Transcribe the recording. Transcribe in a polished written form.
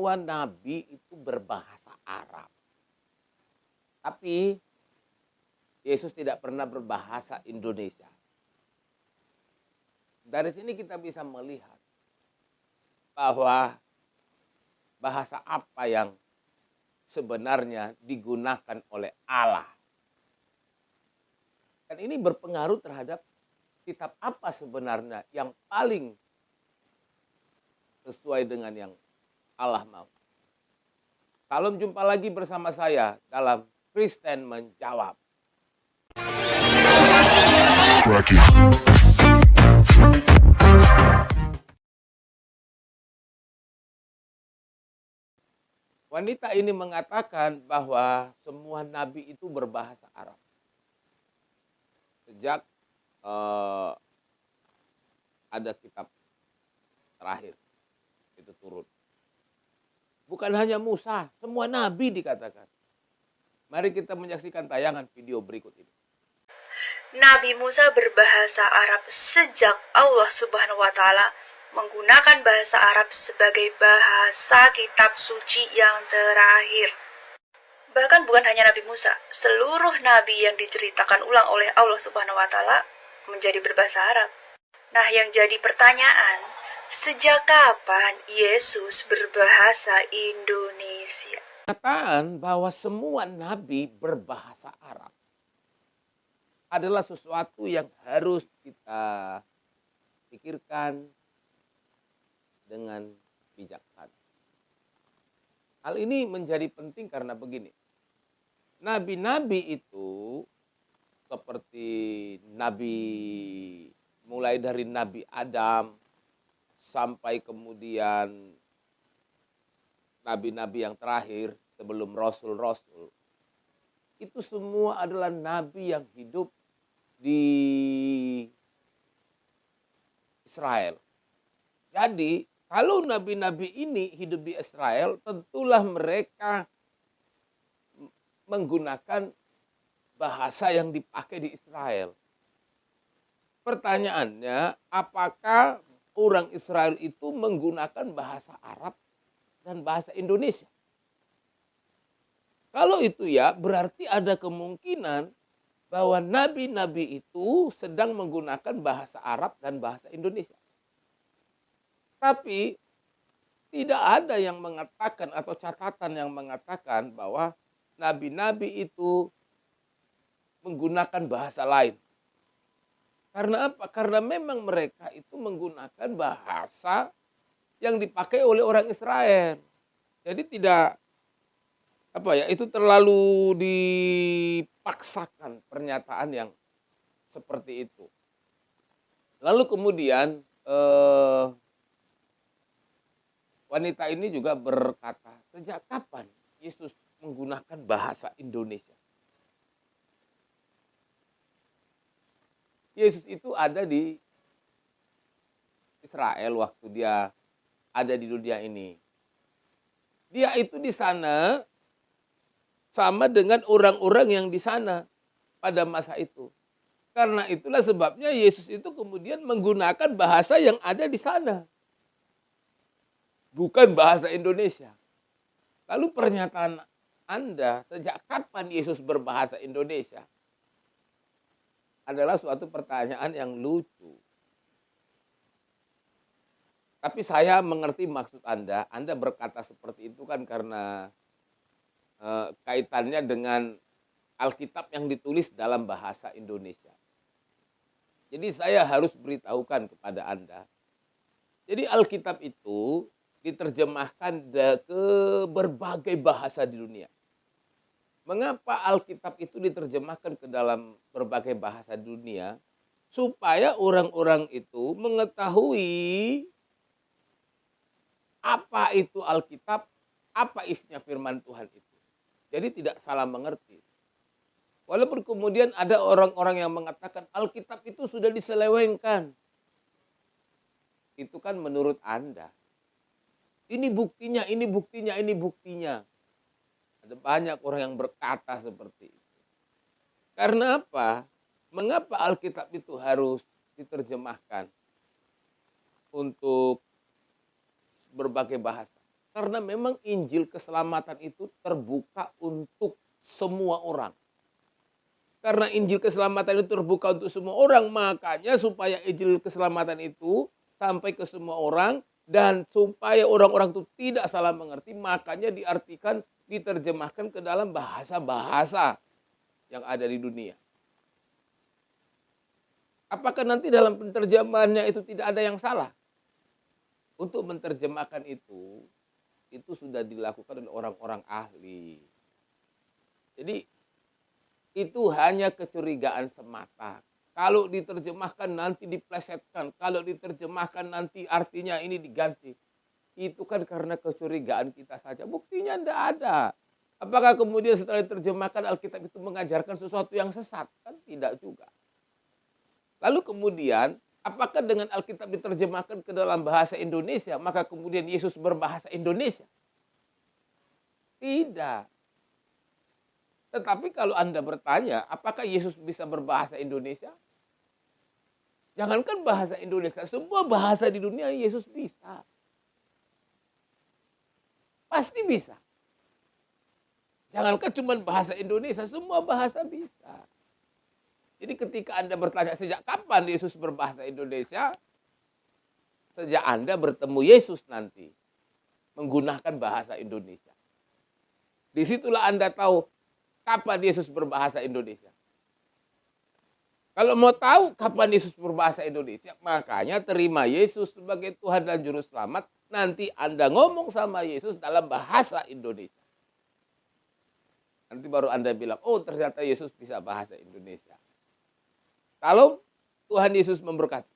semua nabi itu berbahasa Arab. Tapi Yesus tidak pernah berbahasa Indonesia. Dari sini kita bisa melihat bahwa bahasa apa yang sebenarnya digunakan oleh Allah. Dan ini berpengaruh terhadap kitab apa sebenarnya yang paling sesuai dengan yang Allah mau. Salam, jumpa lagi bersama saya dalam Kristen Menjawab. Wanita ini mengatakan bahwa semua nabi itu berbahasa Arab. Sejak ada kitab terakhir itu turun. Bukan hanya Musa, semua nabi dikatakan. Mari kita menyaksikan tayangan video berikut ini. Nabi Musa berbahasa Arab sejak Allah Subhanahu wa Ta'ala menggunakan bahasa Arab sebagai bahasa kitab suci yang terakhir. Bahkan bukan hanya Nabi Musa, seluruh nabi yang diceritakan ulang oleh Allah Subhanahu wa Ta'ala menjadi berbahasa Arab. Nah, yang jadi pertanyaan, sejak kapan Yesus berbahasa Indonesia? Pernyataan bahwa semua nabi berbahasa Arab adalah sesuatu yang harus kita pikirkan dengan bijaksana. Hal ini menjadi penting karena begini. Nabi-nabi itu seperti mulai dari Nabi Adam sampai kemudian nabi-nabi yang terakhir sebelum rasul-rasul. Itu semua adalah nabi yang hidup di Israel. Jadi kalau nabi-nabi ini hidup di Israel, tentulah mereka menggunakan bahasa yang dipakai di Israel. Pertanyaannya, apakah orang Israel itu menggunakan bahasa Arab dan bahasa Indonesia? Kalau itu ya, berarti ada kemungkinan bahwa nabi-nabi itu sedang menggunakan bahasa Arab dan bahasa Indonesia. Tapi tidak ada yang mengatakan atau catatan yang mengatakan bahwa nabi-nabi itu menggunakan bahasa lain. Karena apa? Karena memang mereka itu menggunakan bahasa yang dipakai oleh orang Israel. Jadi tidak itu terlalu dipaksakan pernyataan yang seperti itu. Lalu kemudian wanita ini juga berkata, sejak kapan Yesus menggunakan bahasa Indonesia? Yesus itu ada di Israel waktu dia ada di dunia ini. Dia itu di sana sama dengan orang-orang yang di sana pada masa itu. Karena itulah sebabnya Yesus itu kemudian menggunakan bahasa yang ada di sana. Bukan bahasa Indonesia. Lalu pernyataan Anda, sejak kapan Yesus berbahasa Indonesia? Adalah suatu pertanyaan yang lucu. Tapi saya mengerti maksud Anda. Anda berkata seperti itu kan karena kaitannya dengan Alkitab yang ditulis dalam bahasa Indonesia. Jadi saya harus beritahukan kepada Anda. Jadi Alkitab itu diterjemahkan ke berbagai bahasa di dunia. Mengapa Alkitab itu diterjemahkan ke dalam berbagai bahasa dunia? Supaya orang-orang itu mengetahui apa itu Alkitab, apa isinya firman Tuhan itu. Jadi tidak salah mengerti. Walaupun kemudian ada orang-orang yang mengatakan Alkitab itu sudah diselewengkan. Itu kan menurut Anda. Ini buktinya, ini buktinya, ini buktinya. Ada banyak orang yang berkata seperti itu. Karena apa? Mengapa Alkitab itu harus diterjemahkan untuk berbagai bahasa? Karena memang Injil keselamatan itu terbuka untuk semua orang. Karena Injil keselamatan itu terbuka untuk semua orang, makanya supaya Injil keselamatan itu sampai ke semua orang dan supaya orang-orang itu tidak salah mengerti, makanya diartikan, diterjemahkan ke dalam bahasa-bahasa yang ada di dunia. Apakah nanti dalam penerjemahannya itu tidak ada yang salah? Untuk menerjemahkan itu sudah dilakukan oleh orang-orang ahli. Jadi itu hanya kecurigaan semata. Kalau diterjemahkan nanti diplesetkan, kalau diterjemahkan nanti artinya ini diganti. Itu kan karena kecurigaan kita saja, buktinya tidak ada. Apakah kemudian setelah diterjemahkan Alkitab itu mengajarkan sesuatu yang sesat? Kan tidak juga. Lalu kemudian, apakah dengan Alkitab diterjemahkan ke dalam bahasa Indonesia, maka kemudian Yesus berbahasa Indonesia? Tidak. Tetapi kalau Anda bertanya, apakah Yesus bisa berbahasa Indonesia? Jangankan bahasa Indonesia, semua bahasa di dunia Yesus bisa. Pasti bisa. Jangankan cuma bahasa Indonesia, semua bahasa bisa. Jadi ketika Anda bertanya sejak kapan Yesus berbahasa Indonesia, sejak Anda bertemu Yesus nanti menggunakan bahasa Indonesia. Disitulah Anda tahu kapan Yesus berbahasa Indonesia. Kalau mau tahu kapan Yesus berbahasa Indonesia, makanya terima Yesus sebagai Tuhan dan Juru Selamat. Nanti Anda ngomong sama Yesus dalam bahasa Indonesia. Nanti baru Anda bilang, oh ternyata Yesus bisa bahasa Indonesia. Kalau Tuhan Yesus memberkati.